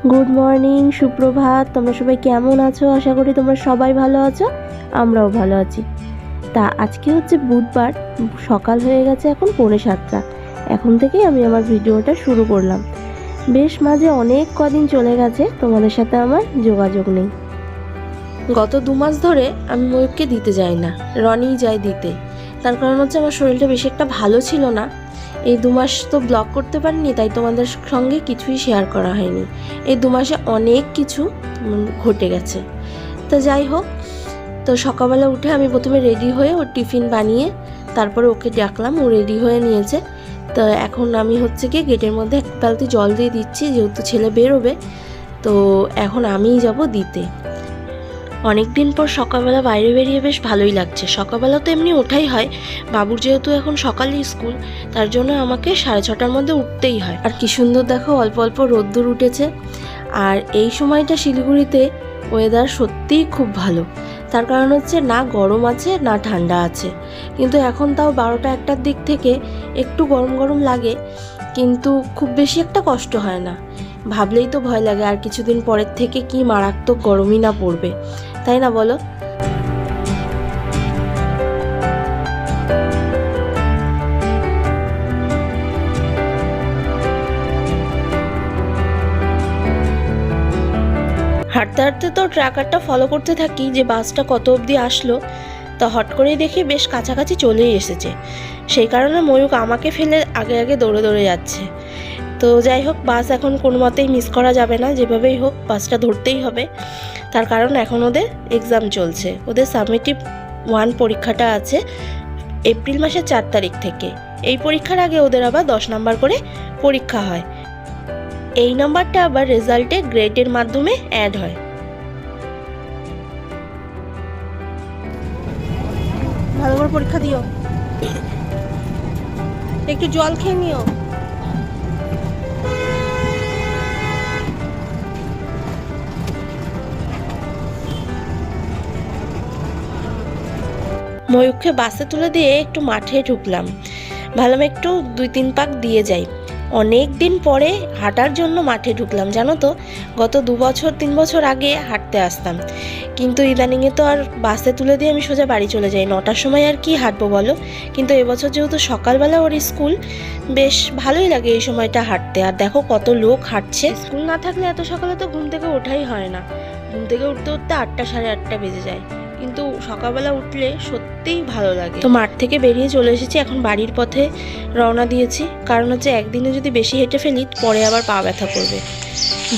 Good morning, সুপ্রভাত। তোমরা সবাই কেমন আছো? আশা করি তোমরা সবাই ভালো আছো, আমরাও ভালো আছি। তা আজকে হচ্ছে বুধবার, সকাল হয়ে গেছে এখন 6:45। এখন থেকেই আমি আমার ভিডিওটা শুরু করলাম। বেশ মাঝে অনেক কদিন চলে গেছে তোমাদের সাথে আমার যোগাযোগ নেই। গত 2 মাস ধরে আমি ময়ূরকে দিতে যাই না, রনিই যায় দিতে। তার কারণ হচ্ছে আমার শরীরটা বেশি একটা ভালো ছিল না। এই 2 মাস তো ব্লগ করতে পারিনি, তাই তোমাদের সঙ্গে কিছুই শেয়ার করা হয়নি। এই 2 মাসে অনেক কিছু ঘটে গেছে। তো যাই হোক, তো সকালবেলা উঠে আমি প্রথমে রেডি হয়ে ওর টিফিন বানিয়ে তারপরে ওকে ডাকলাম, ও রেডি হয়ে নিয়েছে। তো এখন আমি হচ্ছে কি গেটের মধ্যে এক বালতি জল দিয়ে দিচ্ছি, যেহেতু ছেলে বেরোবে। তো এখন আমিই যাব দিতে। অনেক দিন পর সকালবেলা বাইরে বেরিয়ে বেশ ভালোই লাগছে। সকালবেলা তো এমনি ওঠাই হয়, বাবুর যেহেতু এখন সকালে স্কুল, তার জন্য আমাকে 6:30টার মধ্যে উঠতেই হয়। আর কি সুন্দর দেখো, অল্প অল্প রোদ্দুর উঠেছে। আর এই সময়টা শিলিগুড়িতে ওয়েদার সত্যিই খুব ভালো। তার কারণ হচ্ছে না গরম আছে না ঠান্ডা আছে, কিন্তু এখন তাও 12টা-1টার দিক থেকে একটু গরম গরম লাগে, কিন্তু খুব বেশি একটা কষ্ট হয় না। ভাবলেই তো ভয় লাগে আর কিছুদিন পরের থেকে কি মারাত্মক গরমই না পড়বে, তাই না বলো? হাঁটতে হাঁটতে তো ট্র্যাকারটা ফলো করতে থাকি যে বাসটা কত অবধি আসলো। তো হট করেই দেখি বেশ কাছাকাছি চলেই এসেছে। সেই কারণে ময়ূক আমাকে ফেলে আগে আগে দৌড়ে দৌড়ে যাচ্ছে। তো যাই হোক, বাস এখন কোনো মতেই মিস করা যাবে না, যেভাবেই হোক বাসটা ধরতেই হবে। তার কারণ এখন ওদের এক্সাম চলছে, ওদের সাবমিটিভ 1 পরীক্ষাটা আছে এপ্রিল মাসের 4 তারিখ থেকে। এই পরীক্ষার আগে ওদের আবার 10 নাম্বার করে পরীক্ষা হয়। এই নাম্বারটা আবার রেজাল্টে গ্রেডের মাধ্যমে অ্যাড হয়। ভালো করে পরীক্ষা দিও, একটু জল খেয়ে নিও। ময়ূরকে বাসে তুলে দিয়ে একটু মাঠে ঢুকলাম, ভাবলাম একটু 2-3 পাক দিয়ে যাই। অনেক দিন পরে হাঁটার জন্য মাঠে ঢুকলাম, জানো তো। গত 2-3 বছর আগে হাঁটতে আসতাম, কিন্তু ইদানিংয়ে তো আর বাসে তুলে দিয়ে আমি সোজা বাড়ি চলে যাই। 9টার সময় আর কি হাঁটবো বলো। কিন্তু এবছর যেহেতু সকালবেলা ওর স্কুল, বেশ ভালোই লাগে এই সময়টা হাঁটতে। আর দেখো কত লোক হাঁটছে। স্কুল না থাকলে এত সকালে তো ঘুম থেকে ওঠাই হয় না। ঘুম থেকে উঠতে উঠতে 8টা 8:30 বেজে যায়, কিন্তু সকালবেলা উঠলে সত্যিই ভালো লাগে। তো মাঠ থেকে বেরিয়ে চলে এসেছি, এখন বাড়ির পথে রওনা দিয়েছি। কারণ হচ্ছে একদিনে যদি বেশি হেঁটে ফেলি পরে আবার পা ব্যথা করবে।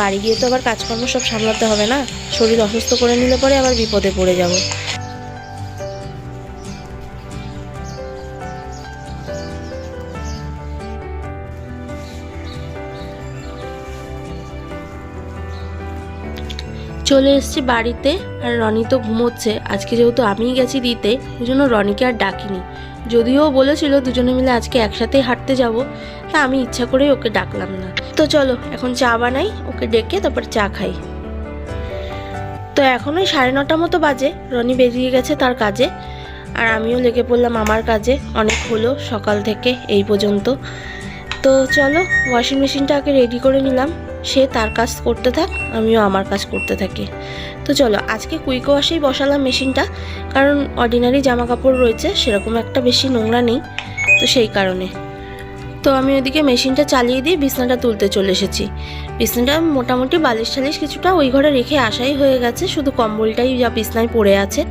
বাড়ি গিয়ে তো আবার কাজকর্ম সব সামলাতে হবে না, শরীর অসুস্থ করে নিলে পরে আবার বিপদে পড়ে যাব। চলে এসেছি বাড়িতে, আর রনি তো ঘুমোচ্ছে। আজকে যেহেতু আমিই গেছি দিতে, ওই জন্য রনিকে আর ডাকিনি। যদিও বলেছিল দুজনে মিলে আজকে একসাথেই হাঁটতে যাব, তা আমি ইচ্ছা করেই ওকে ডাকলাম না। তো চলো এখন চা বানাই, ওকে ডেকে তারপর চা খাই। তো এখন ওই 9:30 মতো বাজে, রনি বেরিয়ে গেছে তার কাজে, আর আমিও লেগে পড়লাম আমার কাজে। অনেক হলো সকাল থেকে এই পর্যন্ত। তো চলো ওয়াশিং মেশিনটা আগে রেডি করে নিলাম, সে তার কাজ করতে থাক, আমিও আমার কাজ করতে থাকি। তো চলো আজকে কুইক ওয়াশেই বসালাম মেশিনটা, কারণ অর্ডিনারি জামা কাপড় রয়েছে, সেরকম একটা বেশি নোংরা নেই, তো সেই কারণে। তো আমি ওইদিকে মেশিনটা চালিয়ে দিয়ে বিছনাটা তুলতে চলে এসেছি। বিছনাটা মোটামুটি বালিশ টালিশ কিছুটা ওই ঘরে রেখে আসাই হয়ে গেছে, শুধু কম্বলটাই যা বিছনায় পড়ে আছে।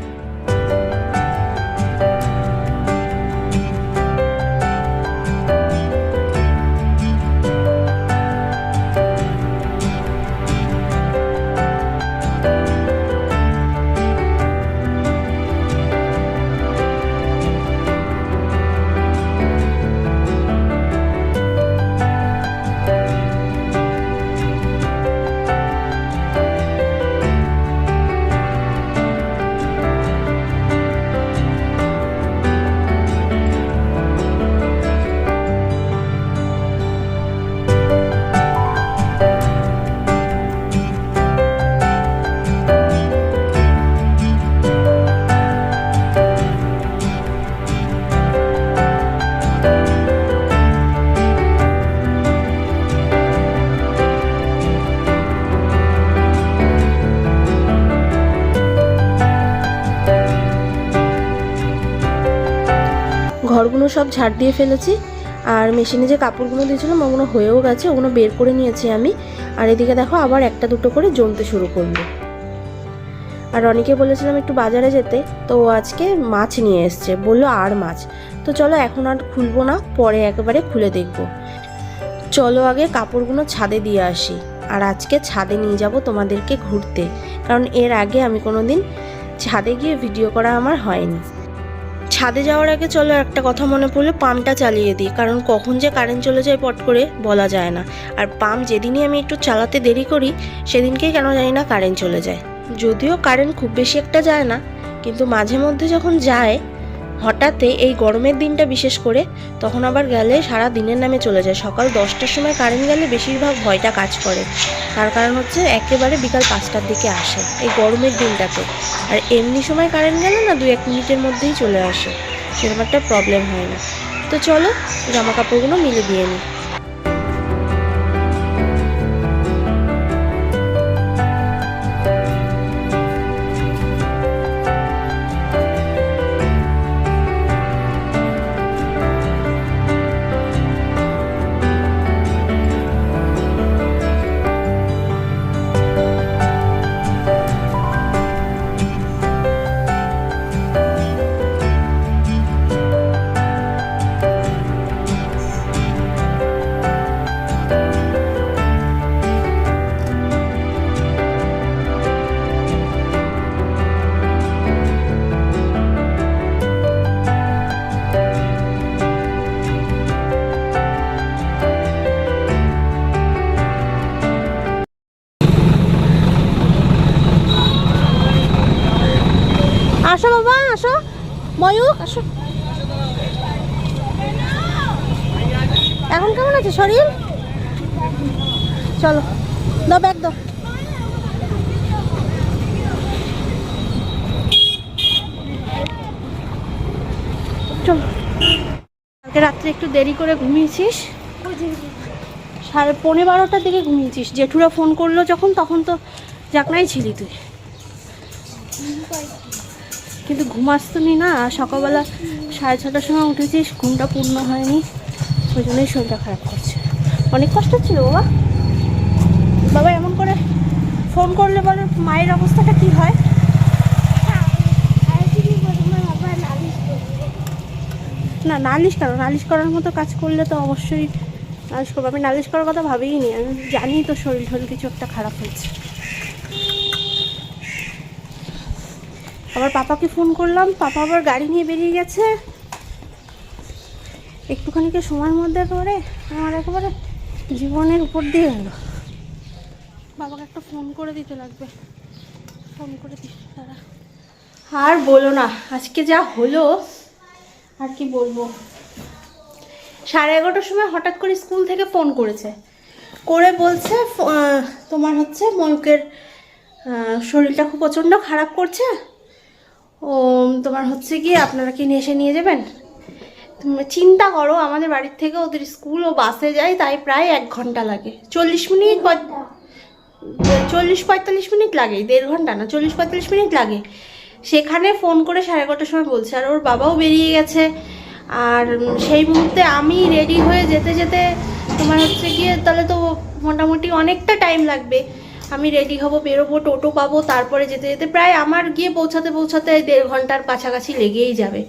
সব ঝাড় দিয়ে ফেলেছি, আর মেশিনে যে কাপড়গুলো দিয়েছিলাম ওগুলো হয়েও গেছে, ওগুলো বের করে নিয়েছি আমি। আর এদিকে দেখো আবার একটা দুটো করে জমতে শুরু করলো। আর রনিকে বলেছিলাম একটু বাজারে যেতে, তো আজকে মাছ নিয়ে এসছে, বললো আর মাছ। তো চলো এখন আর খুলবো না, পরে একেবারে খুলে দেখবো। চলো আগে কাপড়গুলো ছাদে দিয়ে আসি। আর আজকে ছাদে নিয়ে যাব তোমাদেরকে ঘুরতে, কারণ এর আগে আমি কোনো দিন ছাদে গিয়ে ভিডিও করা আমার হয়নি। ছাদে যাওয়ার আগে চলো একটা কথা মনে পড়লে, পাম্পটা চালিয়ে দিই, কারণ কখন যে কারেন্ট চলে যায় পট করে বলা যায় না। আর পাম্প যেদিনই আমি একটু চালাতে দেরি করি সেদিনকেই কেন জানি না কারেন্ট চলে যায়। যদিও কারেন্ট খুব বেশি একটা যায় না, কিন্তু মাঝে মধ্যে যখন যায় হঠাৎই, এই গরমের দিনটা বিশেষ করে, তখন আবার গেলে সারা দিনের নামে চলে যায়। সকাল 10টার সময় কারেন্ট গেলে বেশিরভাগ ভয়টা কাজ করে, তার কারণ হচ্ছে একেবারে বিকাল 5টার দিকে আসে এই গরমের দিনটাতে। আর এমনি সময় কারেন্ট গেলে না 2-1 মিনিটের মধ্যেই চলে আসে, সেরকম একটা প্রবলেম হয় না। তো চলো জামা কাপড়গুলো মিলে দিয়ে নিই। আসো বাবা, আসো ময়ূক, আসো। এখন কেমন আছে শরীর? চলো দাও, ব্যাগ দাও। চলো। কালকে রাত্রে একটু দেরি করে ঘুমিয়েছিস, 12:30টার দিকে ঘুমিয়েছিস। জেঠুরা ফোন করলো যখন, তখন তো জাগনাই ছিলি তুই, কিন্তু ঘুমাসনি না। সকালবেলা 6:30টার সময় উঠেছিস, ঘুমটা পূর্ণ হয়নি, ওই জন্যই শরীরটা খারাপ করছে। অনেক কষ্ট ছিল বাবা। বাবা এমন করে ফোন করলে বলে মায়ের অবস্থাটা কি হয়? না নালিশ কেন? নালিশ করার মতো কাজ করলে তো অবশ্যই নালিশ করবো। আমি নালিশ করার কথা ভাবিই নি, আমি জানি তো শরীর টরীর কিছু একটা খারাপ হয়েছে। আবার পাপাকে ফোন করলাম, পাপা আবার গাড়ি নিয়ে বেরিয়ে গেছে। একটুখানিকে সময়ের মধ্যে করে আমার একেবারে জীবনের উপর দিয়ে গেল। বাবাকে একটা ফোন করে দিতে লাগবে, ফোন করে দিই তারা। আর বলো না, আজকে যা হলো আর কি বলবো। 11:30টার সময় হঠাৎ করে স্কুল থেকে ফোন করেছে, করে বলছে তোমার হচ্ছে ময়ূকের শরীরটা খুব প্রচণ্ড খারাপ করছে, ও তোমার হচ্ছে কি আপনারা কি এসে নিয়ে যাবেন? চিন্তা করো, আমাদের বাড়ির থেকে ওদের স্কুল ও বাসে যায়, তাই প্রায় 1 ঘন্টা লাগে। 40-45 মিনিট লাগে, 1.5 ঘন্টা না, 40-45 মিনিট লাগে। সেখানে ফোন করে 11:30টার সময় বলছে, আর ওর বাবাও বেরিয়ে গেছে। আর সেই মুহূর্তে আমি রেডি হয়ে যেতে যেতে তোমার হচ্ছে গিয়ে তাহলে তো মোটামুটি অনেকটা টাইম লাগবে। আমি রেডি হব, বেরোবো, টোটো পাবো, তারপরে যেতে যেতে প্রায় আমার গিয়ে পৌঁছাতে 1.5 ঘন্টার কাছাকাছি লেগেই যাবে।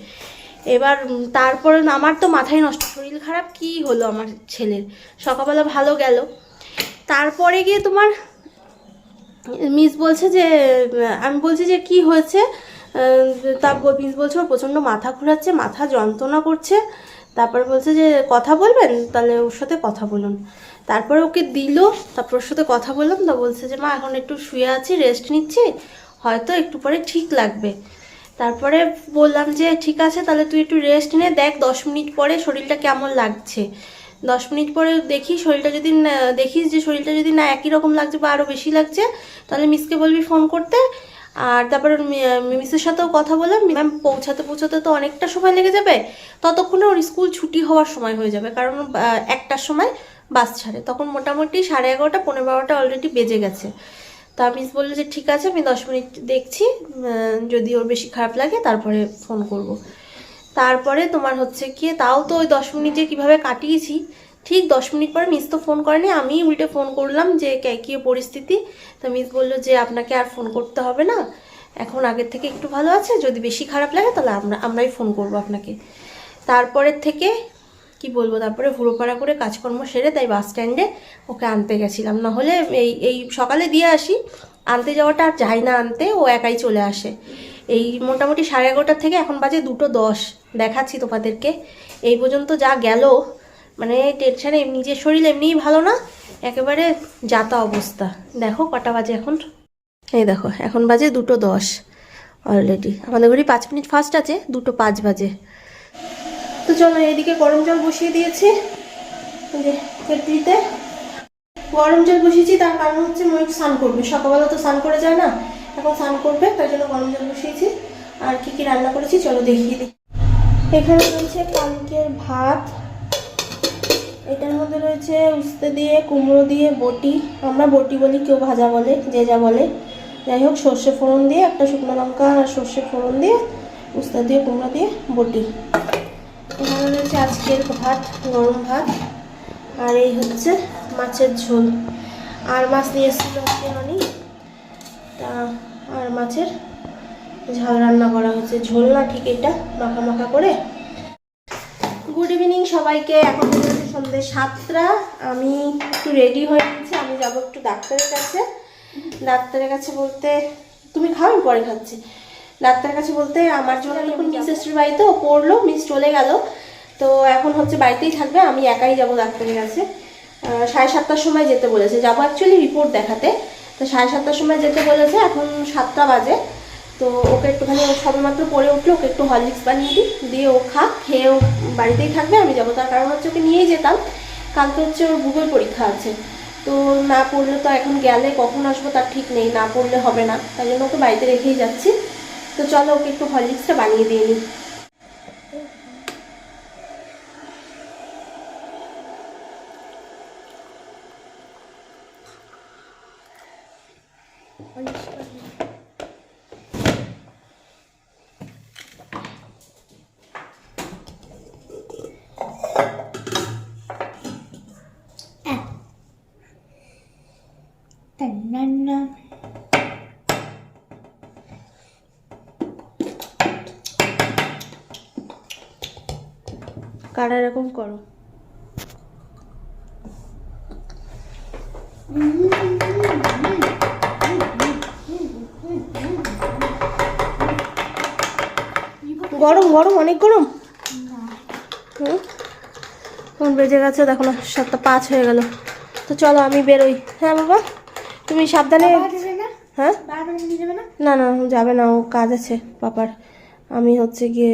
এবার তারপরে আমার তো মাথায় নষ্ট, শরীর খারাপ কি হলো আমার ছেলের, সকালবেলা ভালো গেল। তারপরে গিয়ে তোমার মিস বলছে যে, আমি বলছি যে কি হয়েছে, তারপর মিস বলছে ওর প্রচণ্ড মাথা ঘোরাচ্ছে, মাথা যন্ত্রণা করছে। তারপর বলছে যে কথা বলবেন, তাহলে ওর সাথে কথা বলুন। তারপরে ওকে দিল, তারপর ওর সাথে কথা বললাম, তো বলছে যে মা এখন একটু শুয়ে আছি, রেস্ট নিচ্ছি, হয়তো একটু পরে ঠিক লাগবে। তারপরে বললাম যে ঠিক আছে, তাহলে তুই একটু রেস্ট নে, দেখ 10 মিনিট পরে শরীরটা কেমন লাগছে। 10 মিনিট পরে দেখি শরীরটা যদি দেখিস যে শরীরটা যদি না একই রকম লাগছে বা আরও বেশি লাগছে, তাহলে মিসকে বলবি ফোন করতে। আর তারপরে মিসের সাথেও কথা বললাম, ম্যাম পৌঁছাতে পৌঁছাতে তো অনেকটা সময় লেগে যাবে, ততক্ষণে ওর স্কুল ছুটি হওয়ার সময় হয়ে যাবে, কারণ 1টার সময় বাস ছাড়ে, তখন মোটামুটি 11:30 পৌনে 12টা অলরেডি বেজে গেছে। তা মিস বললো যে ঠিক আছে, আমি 10 মিনিট দেখছি, যদি ওর বেশি খারাপ লাগে তারপরে ফোন করব। তারপরে তোমার হচ্ছে কি, তাও তো ওই 10 মিনিট যে কীভাবে কাটিয়েছি, ঠিক 10 মিনিট পরে মিস তো ফোন করেনি, আমি উল্টে ফোন করলাম যে কী পরিস্থিতি। তো মিস বললো যে আপনাকে আর ফোন করতে হবে না, এখন আগের থেকে একটু ভালো আছে, যদি বেশি খারাপ লাগে তাহলে আমরাই ফোন করবো আপনাকে। তারপরের থেকে কি বলবো, তারপরে হুড়োপাড়া করে কাজকর্ম সেরে তাই বাস স্ট্যান্ডে ওকে আনতে গেছিলাম, নাহলে এই সকালে দিয়ে আসি, আনতে যাওয়াটা আর যাই না আনতে, ও একাই চলে আসে। এই মোটামুটি 11:30 থেকে এখন বাজে 2:10, দেখাচ্ছি তোমাদেরকে। এই পর্যন্ত যা গেল, মানে টেনশানে নিজের শরীর এমনিই ভালো না, একেবারে যাতা অবস্থা। দেখো কটা বাজে এখন, এই দেখো এখন বাজে 2:10 অলরেডি। আমাদের ঘড়ি 5 মিনিট ফাস্ট আছে, 2:05 বাজে। তো চলো, এদিকে গরম জল বসিয়ে দিয়েছি, যে কেটলিতে গরম জল বসিয়েছি, তার কারণ হচ্ছে ময়ূর স্নান করবে, সকালবেলা তো স্নান করে যায় না, এখন স্নান করবে, তাই জন্য গরম জল বসিয়েছি। আর কি কি রান্না করেছি চলো দেখিয়ে দিই। এখানে রয়েছে কালকের ভাত, এটার মধ্যে রয়েছে উস্তে দিয়ে, কুমড়ো দিয়ে, বটি, আমরা বটি বলি, কেউ ভাজা বলে, যে যা বলে, যাই হোক, সর্ষে ফোড়ন দিয়ে, একটা শুকনো লঙ্কা আর সর্ষে ফোড়ন দিয়ে, উস্তে দিয়ে, কুমড়ো দিয়ে, বটি। এখানে রয়েছে আজকের ভাত, গরম ভাত, আর এই হচ্ছে মাছের ঝোল। আর মাছ নিয়ে এসেছিল আজকে অনেক, তা আর মাছের ঝাল রান্না করা হচ্ছে, ঝোল না ঠিক এটা, মাখা মাখা করে। গুড ইভিনিং সবাইকে, এখন হচ্ছে সন্ধ্যে 7টা। আমি একটু রেডি হয়ে গেছি, আমি যাবো একটু ডাক্তারের কাছে। ডাক্তারের কাছে বলতে, তুমি খাও, আমি পরে খাচ্ছি। ডাক্তারের কাছে বলতে আমার জন্য এখন মিস এসের বাড়িতে, ও পড়লো, মিস চলে গেল, তো এখন হচ্ছে বাড়িতেই থাকবে, আমি একাই যাব ডাক্তারের কাছে। 7:30টার সময় যেতে বলেছে, যাবো অ্যাকচুয়ালি রিপোর্ট দেখাতে, তো 7:30টার সময় যেতে বলেছে, এখন 7টা বাজে। তো ওকে একটুখানি, ও সবেমাত্র পড়ে উঠলো, ওকে একটু হরলিক্স বানিয়ে দিই, দিয়ে ও খেয়ে ও বাড়িতেই থাকবে, আমি যাবো। তার কারণ হচ্ছে ওকে নিয়েই যেতাম, কালকে হচ্ছে ওর ভূগোল পরীক্ষা আছে, তো না পড়লে তো এখন গেলে কখন আসবো তার ঠিক নেই, না পড়লে হবে না, তাই জন্য ওকে বাড়িতে রেখেই যাচ্ছি। তো চলো ওকে একটু হরলিক্সটা বানিয়ে দিয়ে নিই। কারা এরকম করো, গরম গরম, অনেক গরম। এখন বেজে গেছে দেখো না, 7:05 হয়ে গেল। তো চলো আমি বেরোই। হ্যাঁ বাবা, তুমি সাবধানে। হ্যাঁ না না যাবে না, ও কাজ আছে পাপার, আমি হচ্ছে গিয়ে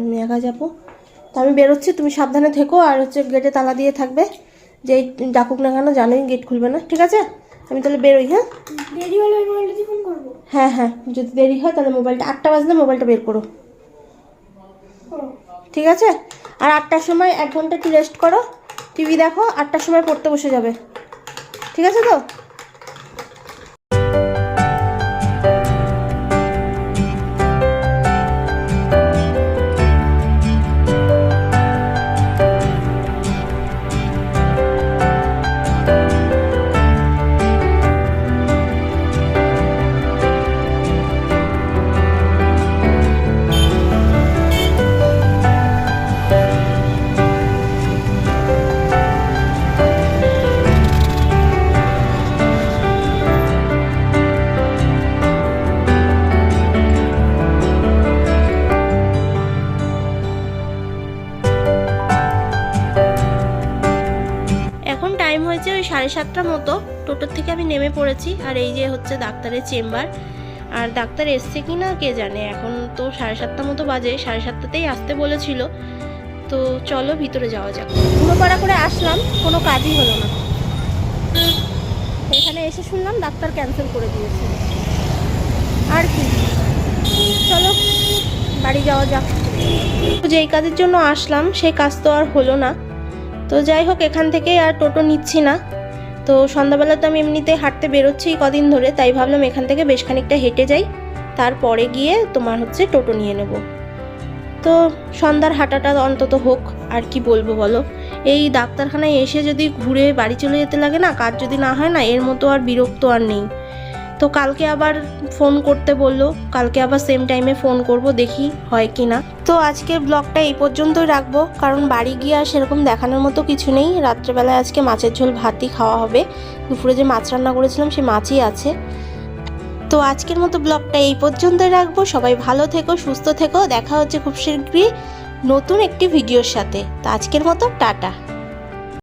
আমি একা যাবো, তো আমি বেরোচ্ছি, তুমি সাবধানে থেকো, আর হচ্ছে গেটে তালা দিয়ে থাকবে, যেই ডাকুক না কেন জানোই গেট খুলবে না, ঠিক আছে? আমি তাহলে বেরোই। হ্যাঁ, দেরি হলে ওই মোবাইলটা ফোন করবো। হ্যাঁ হ্যাঁ, যদি দেরি হয় তাহলে মোবাইলটা, 8টা বাজলে মোবাইলটা বের করো, ঠিক আছে? আর 8টার সময় 1 ঘন্টা একটু রেস্ট করো, টিভি দেখো, 8টার সময় পড়তে বসে যাবে, ঠিক আছে তো? টাইম হয়েছে ওই 7:30টার মতো, টোটোর থেকে আমি নেমে পড়েছি, আর এই যে হচ্ছে ডাক্তারের চেম্বার, আর ডাক্তার এসছে কি না কে জানে, এখন তো 7:30টার মতো বাজে, 7:30টাতেই আসতে বলেছিল। তো চলো ভিতরে যাওয়া যাক। ঘুরোপাড়া করে আসলাম, কোনো কাজই হলো না, এখানে এসে শুনলাম ডাক্তার ক্যান্সেল করে দিয়েছে, আর কি, চলো বাড়ি যাওয়া যাক। যেই কাজের জন্য আসলাম সেই কাজ তো আর হলো না, তো যাই হোক, এখান থেকে আর টোটো নিচ্ছি না। তো সন্ধ্যাবেলা তো আমি এমনিতে হাঁটতে বেরোচ্ছি কদিন ধরে, তাই ভাবলাম এখান থেকে বেশ খানিকটা হেঁটে যাই, তারপরে গিয়ে তোমার হচ্ছে টোটো নিয়ে নেব। তো সন্ধ্যার হাঁটাটা অন্তত হোক, আর কি বলবো বলো। এই ডাক্তারখানায় এসে যদি ঘুরে বাড়ি চলে যেতে লাগে না, কাজ যদি না হয় না, এর মতো আর বিরক্ত আর নেই। তো কালকে আবার ফোন করতে বললো, কালকে আবার সেম টাইমে ফোন করব, দেখি হয় কি না। তো আজকের ব্লগটা এই পর্যন্তই রাখবো, কারণ বাড়ি গিয়ে আর সেরকম দেখানোর মতো কিছু নেই। রাত্রেবেলায় আজকে মাছের ঝোল ভাতই খাওয়া হবে, দুপুরে যে মাছ রান্না করেছিলাম সেই মাছই আছে। তো আজকের মতো ব্লগটা এই পর্যন্তই রাখবো। সবাই ভালো থেকো, সুস্থ থেকো, দেখা হচ্ছে খুব শীঘ্রই নতুন একটি ভিডিওর সাথে। তো আজকের মতো টাটা।